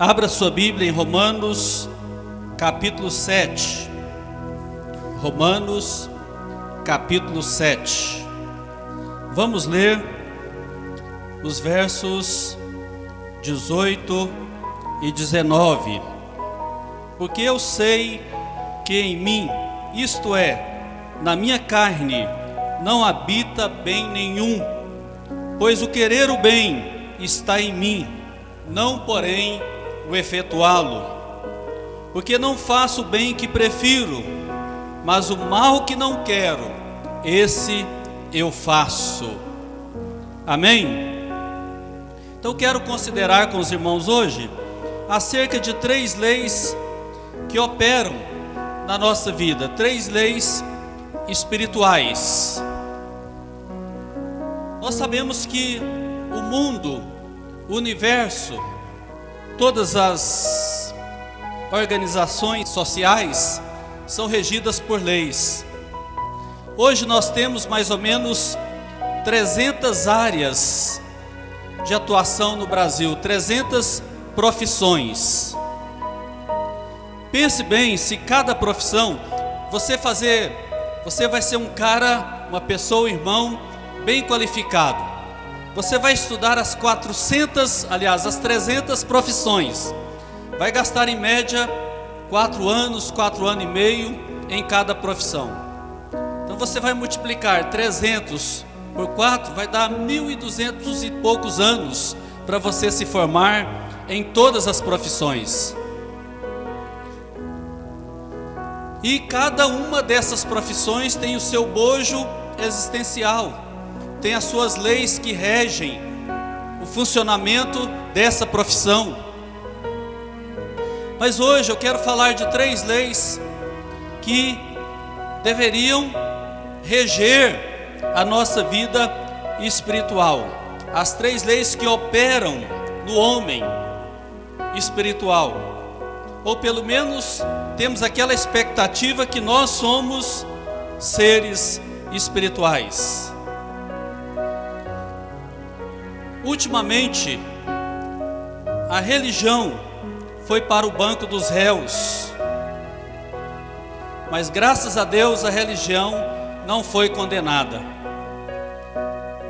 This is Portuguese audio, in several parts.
Abra sua Bíblia em Romanos, capítulo 7. Romanos, capítulo 7. Vamos ler os versos 18 e 19. Porque eu sei que em mim, isto é, na minha carne, não habita bem nenhum, pois o querer o bem está em mim, não porém o efetuá-lo. Porque não faço o bem que prefiro, mas o mal que não quero, esse eu faço. Amém? Então quero considerar com os irmãos hoje acerca de 3 leis que operam na nossa vida, 3 leis espirituais. Nós sabemos que o mundo, o universo, todas as organizações sociais são regidas por leis. Hoje nós temos mais ou menos 300 áreas de atuação no Brasil, 300 profissões. Pense bem, se cada profissão você vai ser um cara, uma pessoa, um irmão bem qualificado. Você vai estudar as 300 profissões. Vai gastar em média 4 anos, 4 anos e meio em cada profissão. Então você vai multiplicar 300 por 4, vai dar 1.200 e poucos anos para você se formar em todas as profissões. E cada uma dessas profissões tem o seu bojo existencial, tem as suas leis que regem o funcionamento dessa profissão. Mas hoje eu quero falar de 3 leis que deveriam reger a nossa vida espiritual. As 3 leis que operam no homem espiritual, ou pelo menos temos aquela expectativa que nós somos seres espirituais. Ultimamente, a religião foi para o banco dos réus, mas graças a Deus a religião não foi condenada.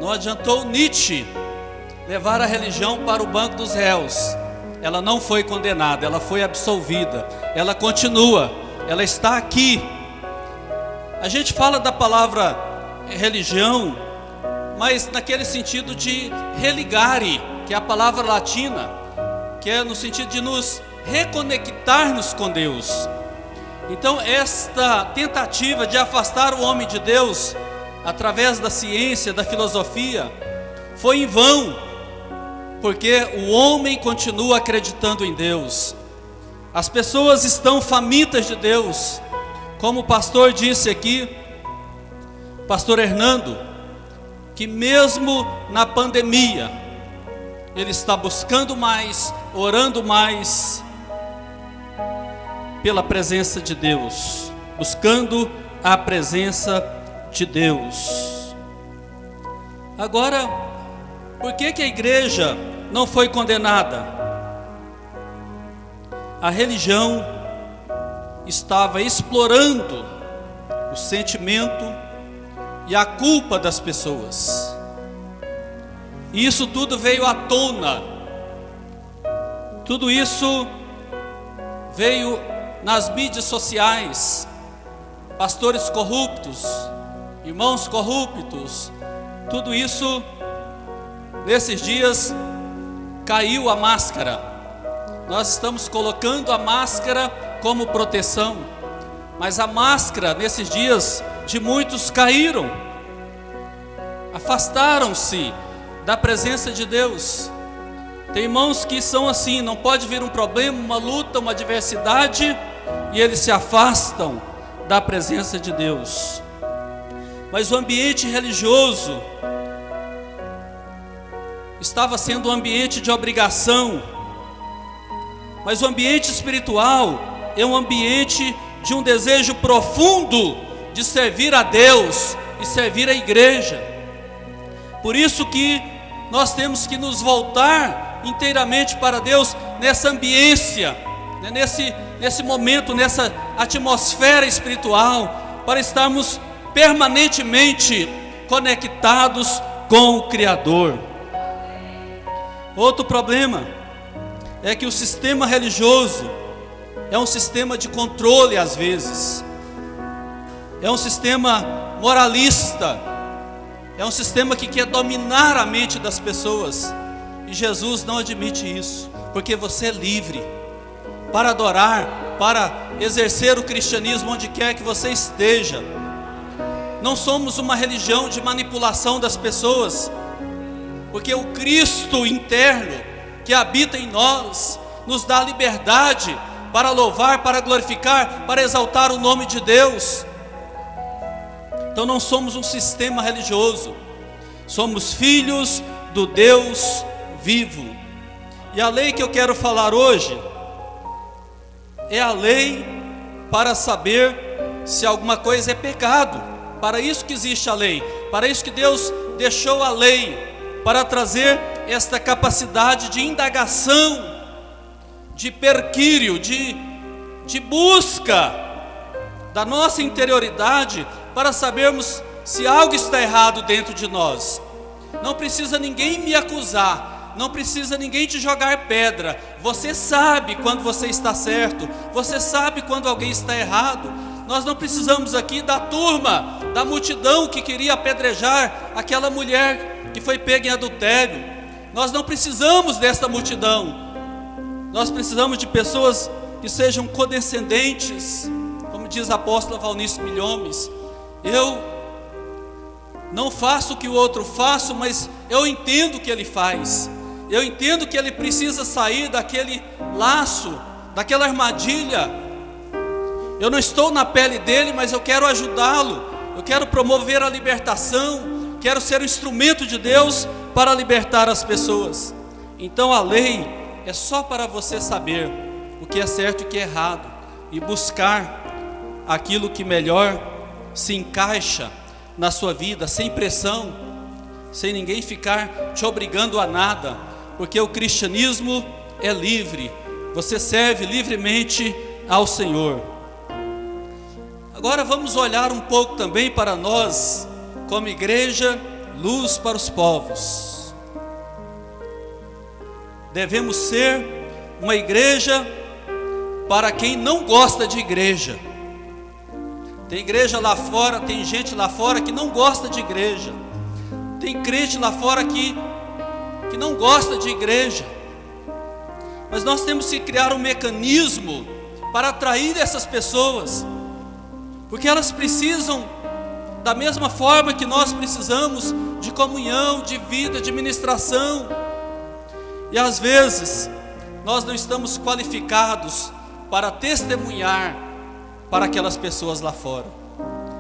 Não adiantou Nietzsche levar a religião para o banco dos réus. Ela não foi condenada, ela foi absolvida. Ela continua, ela está aqui. A gente fala da palavra religião, mas naquele sentido de religare, que é a palavra latina, que é no sentido de nos reconectarmos com Deus. Então esta tentativa de afastar o homem de Deus através da ciência, da filosofia, foi em vão, porque o homem continua acreditando em Deus. As pessoas estão famintas de Deus, como o pastor disse aqui, pastor Hernando, que mesmo na pandemia, ele está buscando mais, orando mais pela presença de Deus, buscando a presença de Deus. Agora, por que a igreja não foi condenada? A religião estava explorando o sentimento e a culpa das pessoas. E isso tudo veio à tona. Tudo isso veio nas mídias sociais. Pastores corruptos, irmãos corruptos, tudo isso, nesses dias, caiu a máscara. Nós estamos colocando a máscara como proteção, mas a máscara, nesses dias, de muitos caíram, afastaram-se da presença de Deus. Tem irmãos que são assim, não pode vir um problema, uma luta, uma adversidade, e eles se afastam da presença de Deus. Mas o ambiente religioso estava sendo um ambiente de obrigação, mas o ambiente espiritual é um ambiente de um desejo profundo de servir a Deus e servir a igreja. Por isso que nós temos que nos voltar inteiramente para Deus, nessa ambiência, né, nesse momento, nessa atmosfera espiritual, para estarmos permanentemente conectados com o Criador. Outro problema é que o sistema religioso é um sistema de controle às vezes, é um sistema moralista, é um sistema que quer dominar a mente das pessoas, e Jesus não admite isso, porque você é livre para adorar, para exercer o cristianismo onde quer que você esteja. Não somos uma religião de manipulação das pessoas, porque o Cristo interno que habita em nós nos dá liberdade para louvar, para glorificar, para exaltar o nome de Deus. Então não somos um sistema religioso, somos filhos do Deus vivo. E a lei que eu quero falar hoje é a lei para saber se alguma coisa é pecado. Para isso que existe a lei, para isso que Deus deixou a lei, para trazer esta capacidade de indagação, de perquírio, de busca da nossa interioridade, para sabermos se algo está errado dentro de nós. Não precisa ninguém me acusar, não precisa ninguém te jogar pedra. Você sabe quando você está certo, você sabe quando alguém está errado. Nós não precisamos aqui da turma, da multidão que queria apedrejar aquela mulher que foi pega em adultério. Nós não precisamos desta multidão. Nós precisamos de pessoas que sejam condescendentes, como diz a apóstola Valnice Milhomes. Eu não faço o que o outro faz, mas eu entendo o que ele faz. Eu entendo que ele precisa sair daquele laço, daquela armadilha. Eu não estou na pele dele, mas eu quero ajudá-lo. Eu quero promover a libertação. Quero ser um instrumento de Deus para libertar as pessoas. Então a lei é só para você saber o que é certo e o que é errado, e buscar aquilo que melhor se encaixa na sua vida, sem pressão, sem ninguém ficar te obrigando a nada, porque o cristianismo é livre, você serve livremente ao Senhor. Agora vamos olhar um pouco também para nós, como igreja, luz para os povos. Devemos ser uma igreja para quem não gosta de igreja. Tem igreja lá fora, tem gente lá fora que não gosta de igreja. Tem crente lá fora que não gosta de igreja. Mas nós temos que criar um mecanismo para atrair essas pessoas, porque elas precisam, da mesma forma que nós precisamos, de comunhão, de vida, de ministração. E às vezes nós não estamos qualificados para testemunhar para aquelas pessoas lá fora.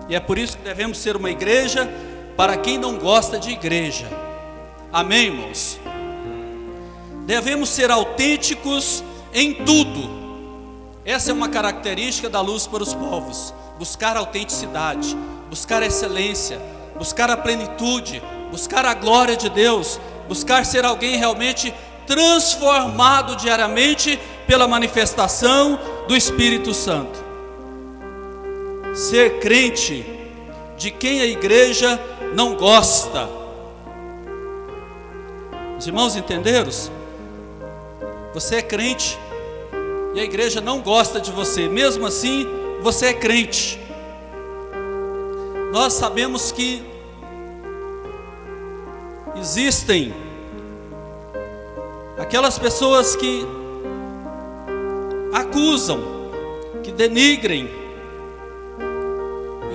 E é por isso que devemos ser uma igreja para quem não gosta de igreja. Amém, irmãos? Devemos ser autênticos em tudo. Essa é uma característica da luz para os povos. Buscar autenticidade, buscar excelência, buscar a plenitude, buscar a glória de Deus, buscar ser alguém realmente transformado diariamente pela manifestação do Espírito Santo. Ser crente de quem a igreja não gosta. Os irmãos entenderam? Você é crente e a igreja não gosta de você, mesmo assim você é crente. Nós sabemos que existem aquelas pessoas que acusam, que denigrem,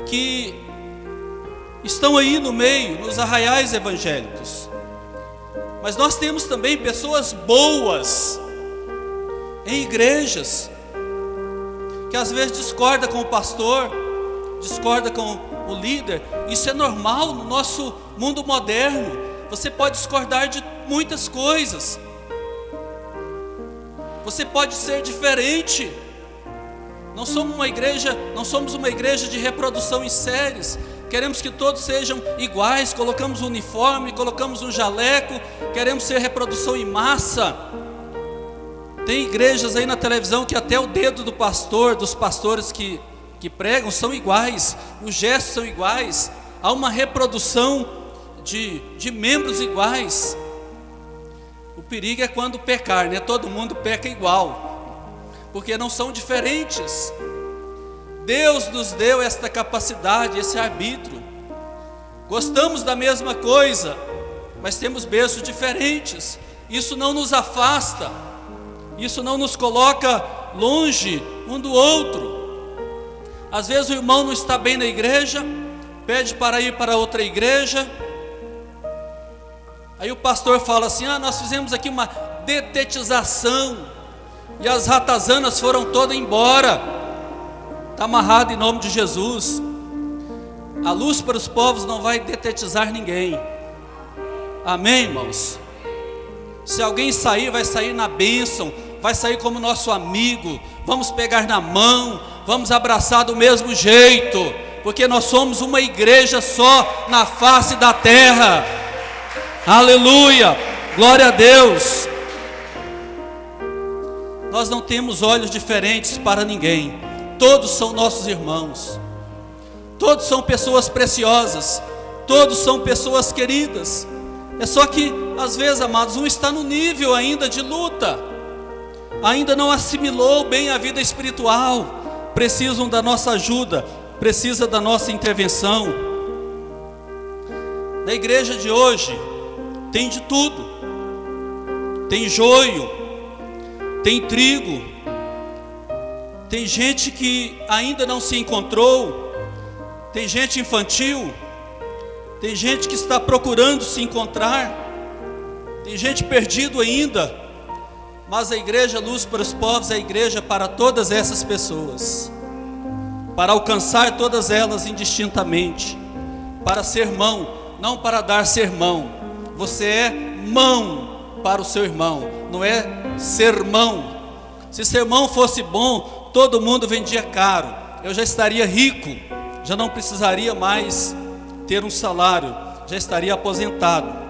que estão aí no meio, nos arraiais evangélicos. Mas nós temos também pessoas boas em igrejas, que às vezes discorda com o pastor, discorda com o líder. Isso é normal no nosso mundo moderno. Você pode discordar de muitas coisas, você pode ser diferente. Não somos uma igreja de reprodução em séries. Queremos que todos sejam iguais, colocamos um uniforme, colocamos um jaleco, queremos ser reprodução em massa. Tem igrejas aí na televisão que até o dedo do pastor, dos pastores que pregam, são iguais, os gestos são iguais, há uma reprodução de membros iguais. O perigo é quando pecar, né? Todo mundo peca igual, porque não são diferentes. Deus nos deu esta capacidade, esse arbítrio. Gostamos da mesma coisa, mas temos berços diferentes. Isso não nos afasta, isso não nos coloca longe um do outro. Às vezes o irmão não está bem na igreja, pede para ir para outra igreja. Aí o pastor fala assim: nós fizemos aqui uma detetização e as ratazanas foram todas embora. Está amarrado em nome de Jesus. A luz para os povos não vai detetizar ninguém. Amém, irmãos? Se alguém sair, vai sair na bênção, vai sair como nosso amigo, vamos pegar na mão, vamos abraçar do mesmo jeito, porque nós somos uma igreja só na face da terra. Aleluia, glória a Deus. Nós não temos olhos diferentes para ninguém, todos são nossos irmãos, todos são pessoas preciosas, todos são pessoas queridas. É só que às vezes, amados, um está no nível ainda de luta, ainda não assimilou bem a vida espiritual, precisam da nossa ajuda, precisa da nossa intervenção. Na igreja de hoje tem de tudo, tem joio, tem trigo, tem gente que ainda não se encontrou, tem gente infantil, tem gente que está procurando se encontrar, tem gente perdido ainda. Mas a igreja Luz para os Povos é a igreja para todas essas pessoas, para alcançar todas elas indistintamente, para ser mão, não para dar sermão. Você é mão para o seu irmão, não é sermão. Se sermão fosse bom, todo mundo vendia caro, eu já estaria rico, já não precisaria mais ter um salário, já estaria aposentado.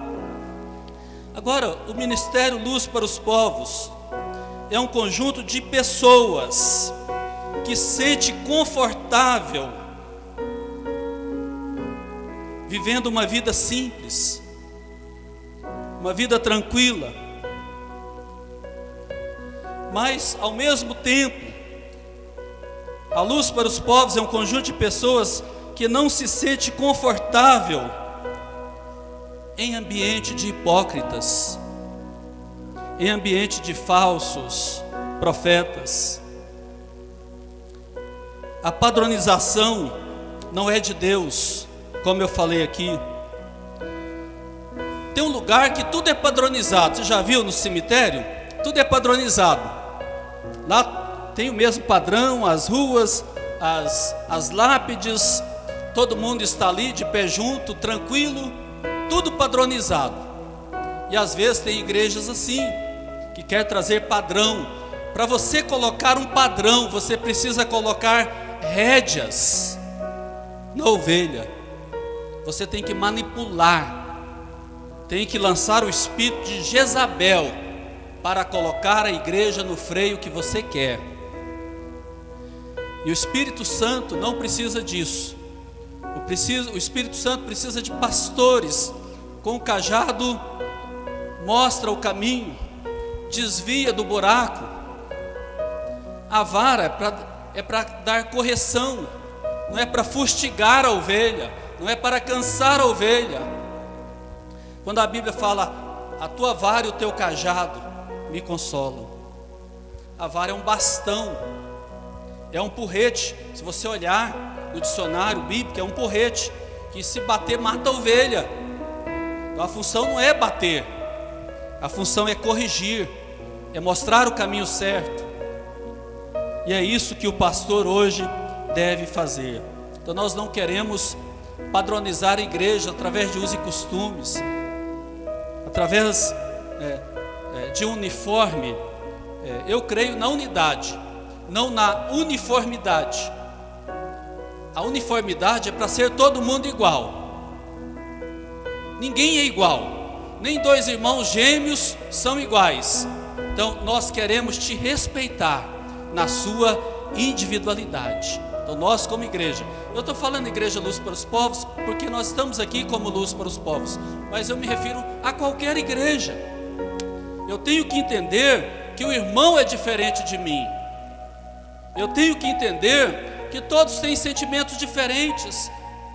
Agora, o Ministério Luz para os Povos é um conjunto de pessoas que se sente confortável vivendo uma vida simples, uma vida tranquila, mas ao mesmo tempo, a Luz para os Povos é um conjunto de pessoas que não se sente confortável em ambiente de hipócritas, em ambiente de falsos profetas. A padronização não é de Deus, como eu falei aqui. Tem um lugar que tudo é padronizado. Você já viu no cemitério? Tudo é padronizado. Lá tem o mesmo padrão, as ruas, as lápides, todo mundo está ali de pé junto, tranquilo, tudo padronizado. E às vezes tem igrejas assim, que quer trazer padrão. Para você colocar um padrão, você precisa colocar rédeas na ovelha. Você tem que manipular, tem que lançar o espírito de Jezabel para colocar a igreja no freio que você quer. E o Espírito Santo não precisa disso. O Espírito Santo precisa de pastores com o cajado, mostra o caminho, desvia do buraco. A vara é para dar correção, não é para fustigar a ovelha, não é para cansar a ovelha. Quando a Bíblia fala, a tua vara e o teu cajado me consolam. A vara é um bastão, é um porrete. Se você olhar no dicionário bíblico, é um porrete, que se bater mata a ovelha. Então a função não é bater, a função é corrigir, é mostrar o caminho certo. E é isso que o pastor hoje deve fazer. Então nós não queremos padronizar a igreja através de usos e costumes, através de uniforme. Eu creio na unidade, não na uniformidade. A uniformidade é para ser todo mundo igual. Ninguém é igual, nem dois irmãos gêmeos são iguais. Então nós queremos te respeitar na sua individualidade. Então nós como igreja, eu estou falando igreja Luz para os Povos, porque nós estamos aqui como Luz para os Povos, mas eu me refiro a qualquer igreja. Eu tenho que entender que o irmão é diferente de mim. Eu tenho que entender que todos têm sentimentos diferentes,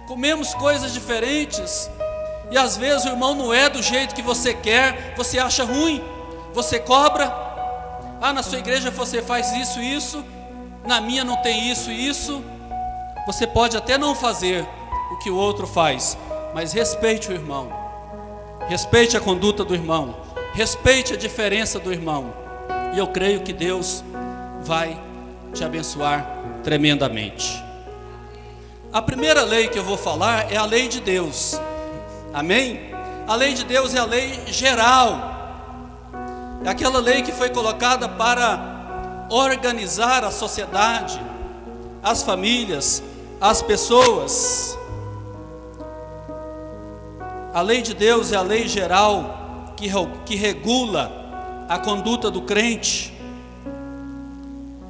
comemos coisas diferentes, e às vezes o irmão não é do jeito que você quer, você acha ruim, você cobra. Na sua igreja você faz isso e isso, na minha não tem isso e isso. Você pode até não fazer o que o outro faz, mas respeite o irmão, respeite a conduta do irmão, respeite a diferença do irmão, e eu creio que Deus vai te abençoar tremendamente. A primeira lei que eu vou falar é a lei de Deus, amém? A lei de Deus é a lei geral, é aquela lei que foi colocada para organizar a sociedade, as famílias, as pessoas. A lei de Deus é a lei geral que regula a conduta do crente.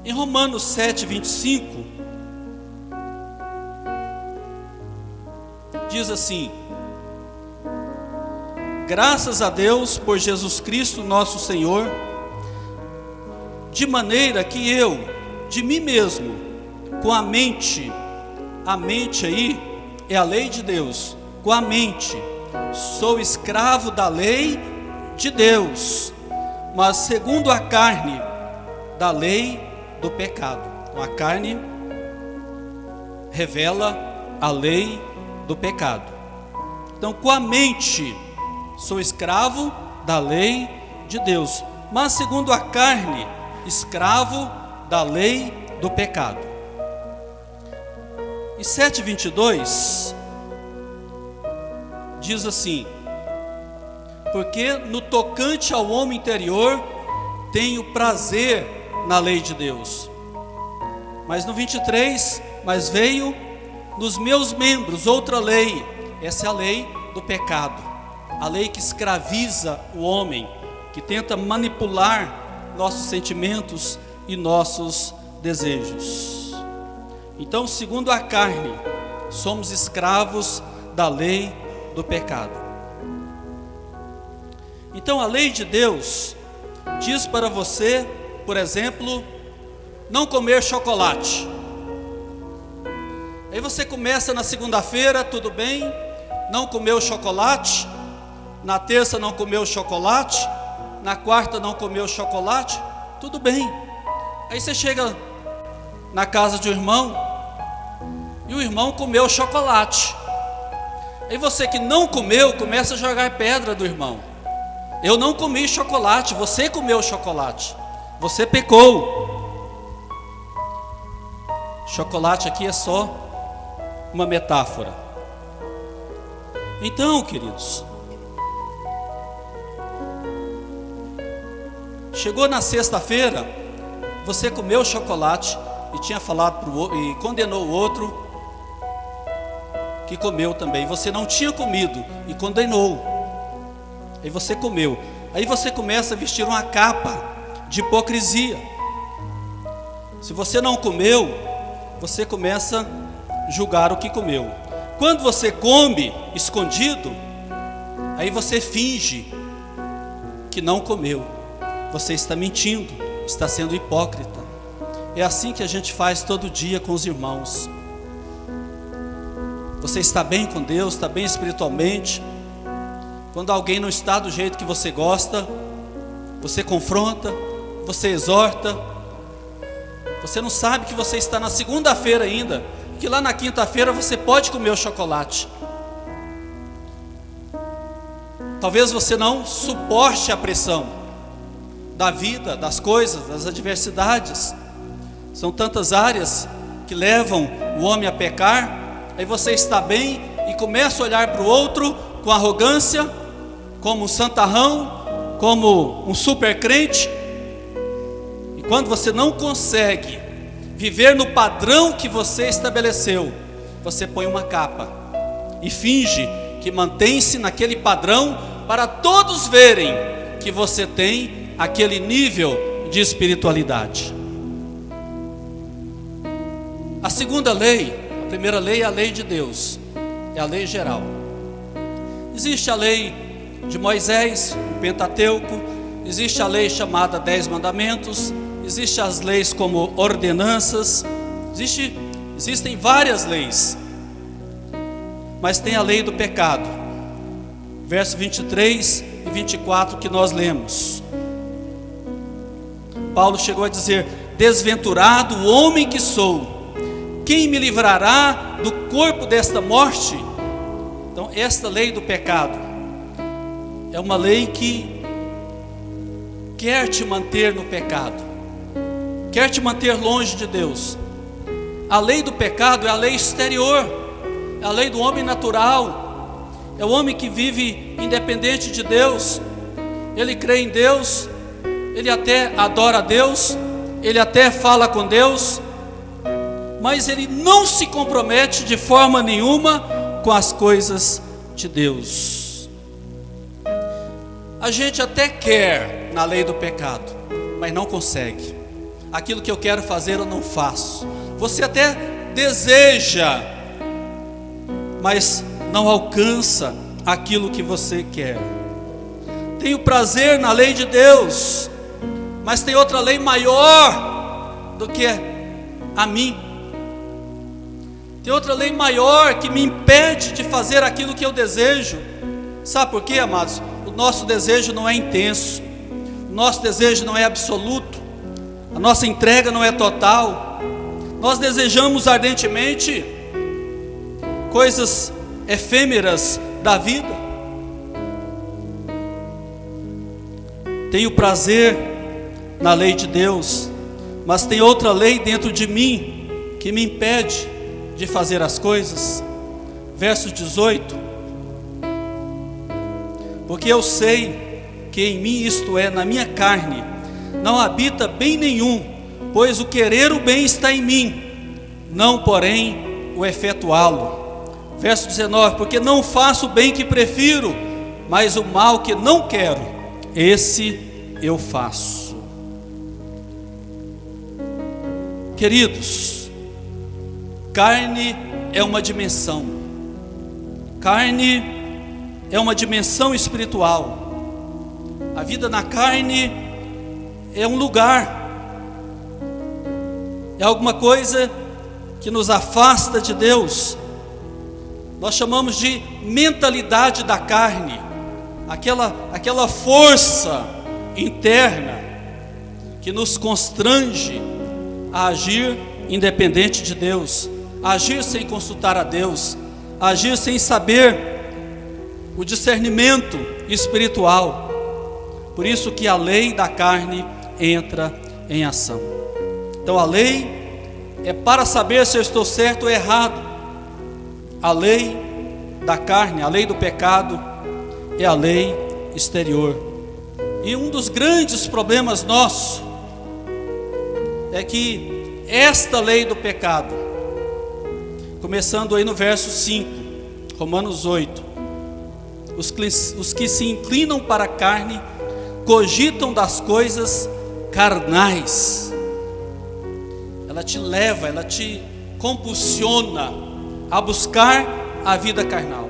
Em Romanos 7:25 diz assim: graças a Deus por Jesus Cristo nosso Senhor, de maneira que eu, de mim mesmo, com a mente aí é a lei de Deus, com a mente, sou escravo da lei de Deus, mas segundo a carne, da lei do pecado. Então, a carne revela a lei do pecado. Então, com a mente, sou escravo da lei de Deus, mas segundo a carne, escravo da lei do pecado. E 7:22 diz assim: porque no tocante ao homem interior tenho prazer na lei de Deus. Mas no 23, mas veio nos meus membros outra lei, essa é a lei do pecado, a lei que escraviza o homem, que tenta manipular nossos sentimentos e nossos desejos. Então, segundo a carne, somos escravos da lei do pecado. Então a lei de Deus diz para você, por exemplo, não comer chocolate. Aí você começa na segunda-feira, tudo bem, não comeu chocolate, na terça não comeu chocolate, na quarta não comeu chocolate, tudo bem. Aí você chega na casa de um irmão, e o irmão comeu chocolate. Aí você que não comeu, começa a jogar pedra do irmão. Eu não comi chocolate, você comeu chocolate, você pecou. Chocolate aqui é só uma metáfora. Então, queridos, chegou na sexta-feira, você comeu chocolate e tinha falado pro outro, e condenou o outro que comeu também. Você não tinha comido e condenou. Aí você comeu. Aí você começa a vestir uma capa de hipocrisia. Se você não comeu, você começa a julgar o que comeu. Quando você come escondido, aí você finge que não comeu. Você está mentindo, está sendo hipócrita. É assim que a gente faz todo dia com os irmãos. Você está bem com Deus, está bem espiritualmente. Quando alguém não está do jeito que você gosta, você confronta, você exorta. Você não sabe que você está na segunda-feira ainda, que lá na quinta-feira você pode comer o chocolate. Talvez você não suporte a pressão da vida, das coisas, das adversidades. São tantas áreas que levam o homem a pecar. Aí você está bem e começa a olhar para o outro com arrogância, como um santarrão, como um super crente. E quando você não consegue viver no padrão que você estabeleceu, você põe uma capa e finge que mantém-se naquele padrão, para todos verem que você tem aquele nível de espiritualidade. A segunda lei, a primeira lei é a lei de Deus, é a lei geral. Existe a lei de Moisés, o Pentateuco, existe a lei chamada 10 Mandamentos, existem as leis como ordenanças, existem várias leis, mas tem a lei do pecado, verso 23 e 24 que nós lemos. Paulo chegou a dizer: desventurado o homem que sou, quem me livrará do corpo desta morte? Então, esta lei do pecado é uma lei que quer te manter no pecado, quer te manter longe de Deus. A lei do pecado é a lei exterior, é a lei do homem natural, é o homem que vive independente de Deus. Ele crê em Deus, ele até adora a Deus, ele até fala com Deus, mas ele não se compromete de forma nenhuma com as coisas de Deus. A gente até quer na lei do pecado, mas não consegue. Aquilo que eu quero fazer eu não faço. Você até deseja, mas não alcança aquilo que você quer. Tenho prazer na lei de Deus, mas tem outra lei maior do que a mim. Tem outra lei maior que me impede de fazer aquilo que eu desejo. Sabe por quê, amados? O nosso desejo não é intenso, o nosso desejo não é absoluto, a nossa entrega não é total. Nós desejamos ardentemente coisas efêmeras da vida. Tenho prazer na lei de Deus, mas tem outra lei dentro de mim que me impede de fazer as coisas. Verso 18: porque eu sei que em mim, isto é, na minha carne, não habita bem nenhum, pois o querer o bem está em mim, não porém o efetuá-lo. Verso 19: porque não faço o bem que prefiro, mas o mal que não quero, esse eu faço. Queridos, carne é uma dimensão, carne é uma dimensão espiritual. A vida na carne é um lugar, é alguma coisa que nos afasta de Deus. Nós chamamos de mentalidade da carne, aquela força interna que nos constrange a agir independente de Deus, a agir sem consultar a Deus, a agir sem saber o discernimento espiritual. Por isso que a lei da carne entra em ação. Então a lei é para saber se eu estou certo ou errado. A lei da carne, a lei do pecado, é a lei exterior. E um dos grandes problemas nossos é que esta lei do pecado, começando aí no verso 5, Romanos 8, os que se inclinam para a carne cogitam das coisas carnais. Ela te leva, ela te compulsiona a buscar a vida carnal.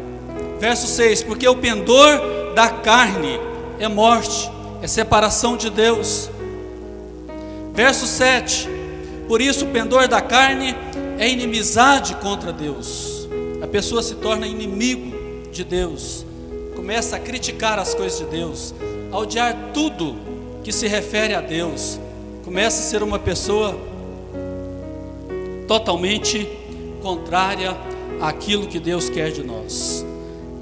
Verso 6: porque o pendor da carne é morte, é separação de Deus. Verso 7: por isso o pendor da carne é inimizade contra Deus. A pessoa se torna inimigo de Deus, começa a criticar as coisas de Deus, a odiar tudo que se refere a Deus, começa a ser uma pessoa totalmente contrária àquilo que Deus quer de nós.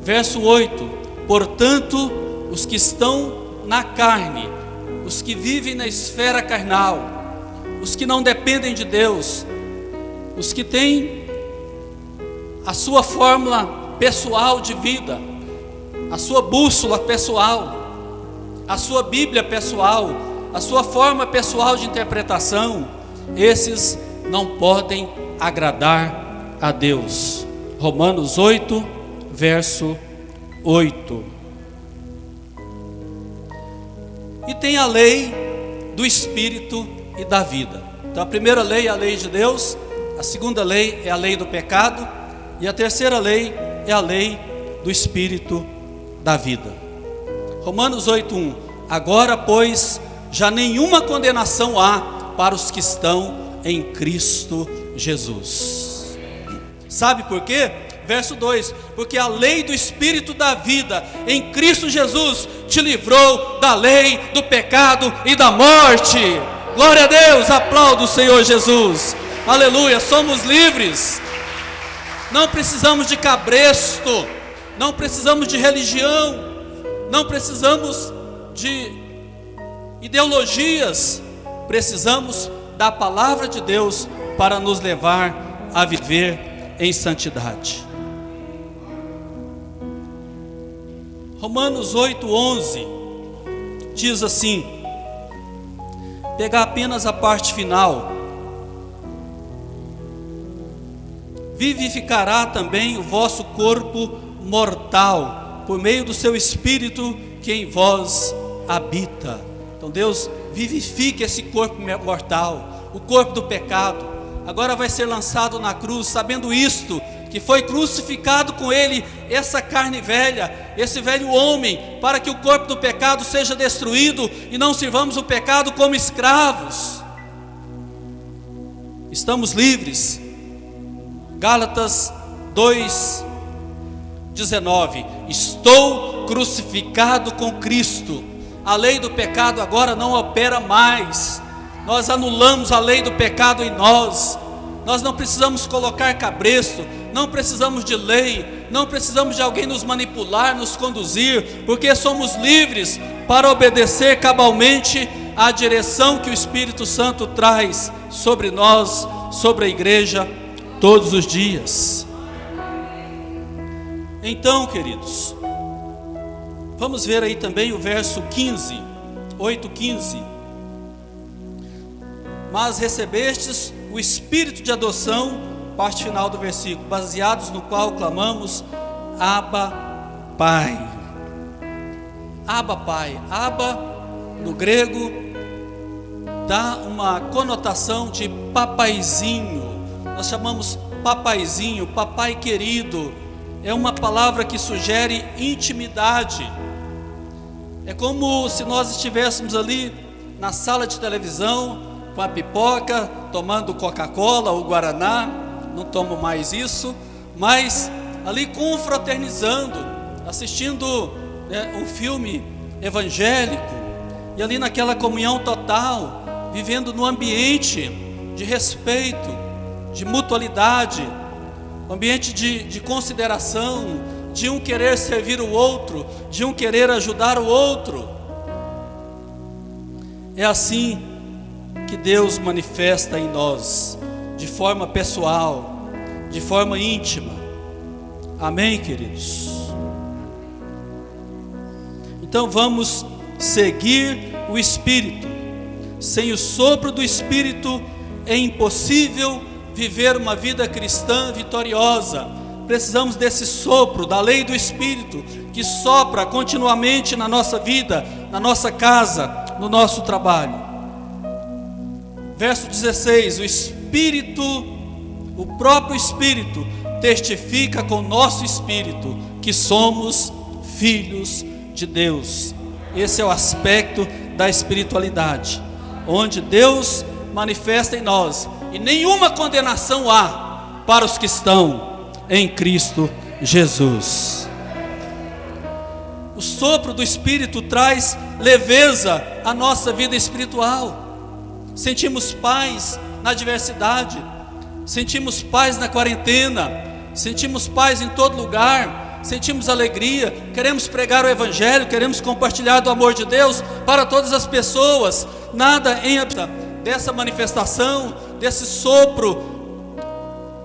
Verso 8: portanto, os que estão na carne, os que vivem na esfera carnal, os que não dependem de Deus, os que têm a sua fórmula pessoal de vida, a sua bússola pessoal, a sua Bíblia pessoal, a sua forma pessoal de interpretação, esses não podem agradar a Deus. Romanos 8, verso 8. E tem a lei do Espírito e da vida. Então a primeira lei é a lei de Deus, a segunda lei é a lei do pecado, e a terceira lei é a lei do Espírito da vida. Romanos 8:1. Agora, pois, já nenhuma condenação há para os que estão em Cristo Jesus. Sabe por quê? Verso 2: porque a lei do Espírito da vida em Cristo Jesus te livrou da lei do pecado e da morte. Glória a Deus, aplauda o Senhor Jesus. Aleluia, somos livres. Não precisamos de cabresto, não precisamos de religião, não precisamos de ideologias, precisamos da palavra de Deus para nos levar a viver em santidade. Romanos 8:11 diz assim, pegar apenas a parte final: vivificará também o vosso corpo mortal, por meio do seu Espírito que em vós habita. Então Deus vivifica esse corpo mortal, o corpo do pecado. Agora vai ser lançado na cruz, sabendo isto, que foi crucificado com ele essa carne velha, esse velho homem, para que o corpo do pecado seja destruído e não sirvamos o pecado como escravos. Estamos livres. Gálatas 2:19. Estou crucificado com Cristo. A lei do pecado agora não opera mais. Nós anulamos a lei do pecado em nós. Nós não precisamos colocar cabresto, não precisamos de lei, não precisamos de alguém nos manipular, nos conduzir, porque somos livres para obedecer cabalmente à direção que o Espírito Santo traz sobre nós, sobre a igreja, todos os dias. Então, queridos, vamos ver aí também o verso 15, 8:15. Mas recebestes o Espírito de adoção, parte final do versículo, baseados no qual clamamos, Abba, Pai. Abba, Pai. Abba, no grego, dá uma conotação de papaizinho. Nós chamamos papaizinho, papai querido. É uma palavra que sugere intimidade. É como se nós estivéssemos ali na sala de televisão, com a pipoca, tomando Coca-Cola ou Guaraná. Não tomo mais isso, mas ali confraternizando, assistindo um filme evangélico, e ali naquela comunhão total, vivendo num ambiente de respeito, de mutualidade, um ambiente de consideração, de um querer servir o outro, de um querer ajudar o outro. É assim que Deus manifesta em nós, de forma pessoal, de forma íntima. Amém, queridos? Então vamos seguir o Espírito. Sem o sopro do Espírito é impossível viver uma vida cristã vitoriosa. Precisamos desse sopro, da lei do Espírito, que sopra continuamente na nossa vida, na nossa casa, no nosso trabalho. Verso 16, o Espírito, o próprio Espírito, testifica com o nosso Espírito que somos filhos de Deus. Esse é o aspecto da espiritualidade, onde Deus manifesta em nós, e nenhuma condenação há para os que estão em Cristo Jesus. O sopro do Espírito traz leveza à nossa vida espiritual. Sentimos paz na adversidade, sentimos paz na quarentena, sentimos paz em todo lugar, sentimos alegria, queremos pregar o Evangelho, queremos compartilhar do amor de Deus para todas as pessoas. Nada em dessa manifestação, desse sopro,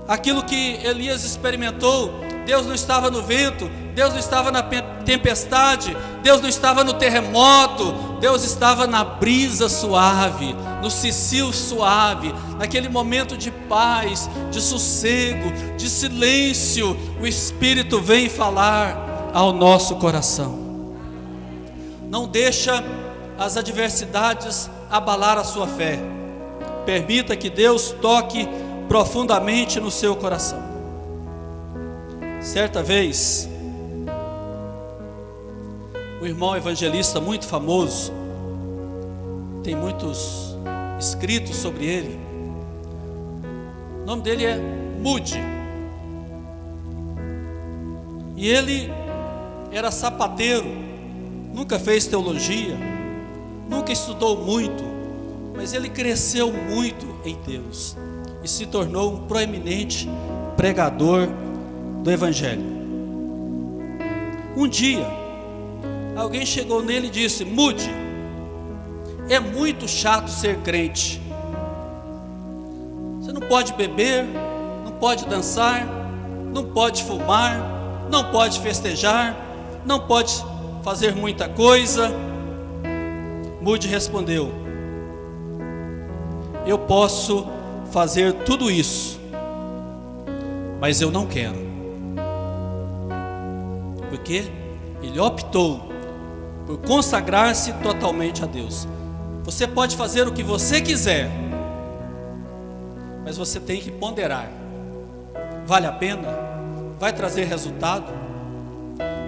aquilo que Elias experimentou. Deus não estava no vento, Deus não estava na tempestade, Deus não estava no terremoto, Deus estava na brisa suave, no cicio suave, naquele momento de paz, de sossego, de silêncio. O Espírito vem falar ao nosso coração. Não deixa as adversidades abalar a sua fé. Permita que Deus toque profundamente no seu coração. Certa vez, um irmão evangelista muito famoso, tem muitos escritos sobre ele, o nome dele é Moody, e ele era sapateiro, nunca fez teologia, nunca estudou muito, mas ele cresceu muito em Deus e se tornou um proeminente pregador do Evangelho. Um dia, alguém chegou nele e disse: Moody, é muito chato ser crente. Você não pode beber, não pode dançar, não pode fumar, não pode festejar, não pode fazer muita coisa. Moody respondeu: eu posso fazer tudo isso, mas eu não quero. Porque ele optou por consagrar-se totalmente a Deus. Você pode fazer o que você quiser, mas você tem que ponderar. Vale a pena? Vai trazer resultado?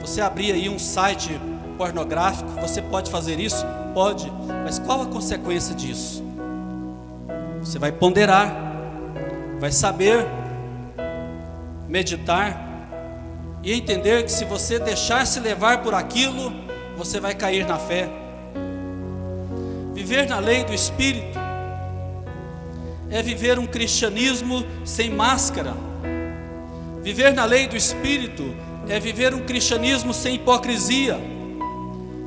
Você abrir aí um site pornográfico, você pode fazer isso? Pode, mas qual a consequência disso? Você vai ponderar, vai saber meditar e entender que se você deixar se levar por aquilo, você vai cair na fé. Viver na lei do Espírito é viver um cristianismo sem máscara. Viver na lei do Espírito é viver um cristianismo sem hipocrisia.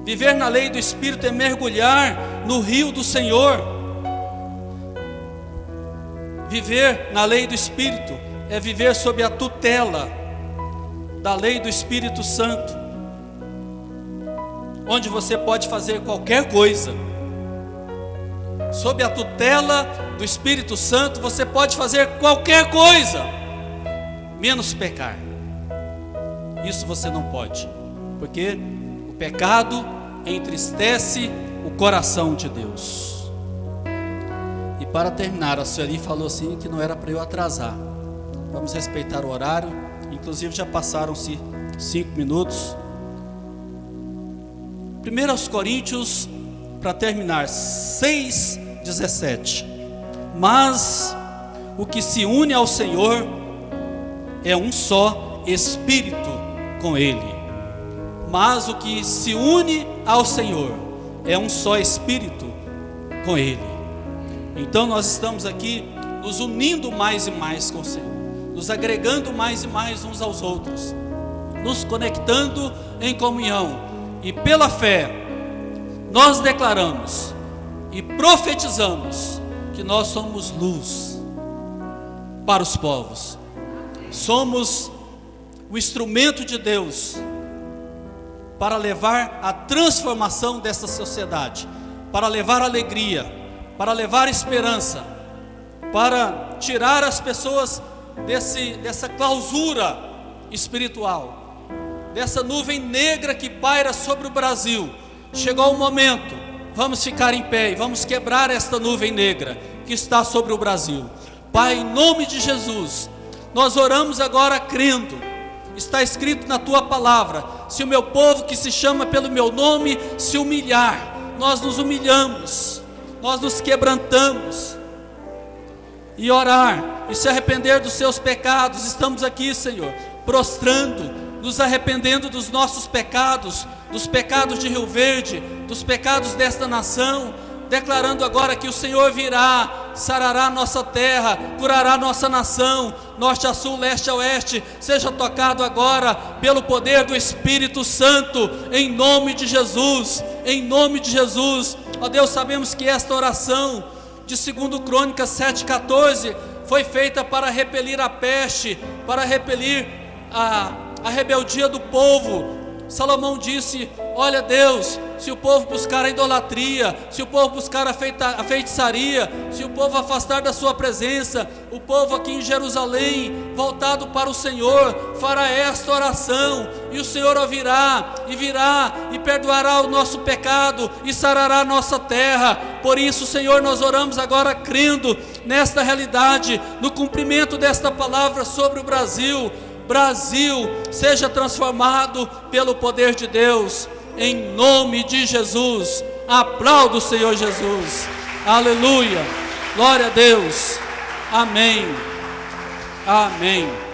Viver na lei do Espírito é mergulhar no rio do Senhor. Viver na lei do Espírito é viver sob a tutela da lei do Espírito Santo, onde você pode fazer qualquer coisa. Sob a tutela do Espírito Santo, você pode fazer qualquer coisa, menos pecar. Isso você não pode, porque o pecado entristece o coração de Deus. E para terminar, a Sueli falou assim que não era para eu atrasar. Vamos respeitar o horário. Inclusive já passaram-se 5 minutos. 1 Coríntios, para terminar, 6:17. Mas o que se une ao Senhor é um só Espírito com Ele. Mas o que se une ao Senhor é um só Espírito com Ele. Então nós estamos aqui nos unindo mais e mais com o Senhor, nos agregando mais e mais uns aos outros, nos conectando em comunhão, e pela fé nós declaramos e profetizamos que nós somos luz para os povos, somos o instrumento de Deus para levar a transformação dessa sociedade, para levar alegria, para levar esperança, para tirar as pessoas dessa clausura espiritual, dessa nuvem negra que paira sobre o Brasil. Chegou o momento, vamos ficar em pé e vamos quebrar esta nuvem negra que está sobre o Brasil. Pai, em nome de Jesus, nós oramos agora crendo. Está escrito na tua palavra: se o meu povo que se chama pelo meu nome se humilhar, nós nos humilhamos, nós nos quebrantamos, e orar e se arrepender dos seus pecados. Estamos aqui, Senhor, prostrando, nos arrependendo dos nossos pecados, dos pecados de Rio Verde, dos pecados desta nação, declarando agora que o Senhor virá, sarará nossa terra, curará nossa nação, norte a sul, leste a oeste. Seja tocado agora pelo poder do Espírito Santo, em nome de Jesus, em nome de Jesus. Ó Deus, sabemos que esta oração de 2 Crônicas 7,14 foi feita para repelir a peste, para repelir a rebeldia do povo. Salomão disse: Olha, Deus, se o povo buscar a idolatria, se o povo buscar a feitiçaria, se o povo afastar da sua presença, o povo aqui em Jerusalém, voltado para o Senhor, fará esta oração, e o Senhor ouvirá, e virá, e perdoará o nosso pecado, e sarará a nossa terra. Por isso, Senhor, nós oramos agora crendo nesta realidade, no cumprimento desta palavra sobre o Brasil. Brasil seja transformado pelo poder de Deus, em nome de Jesus. Aplauda o Senhor Jesus. Aleluia, glória a Deus. Amém, amém.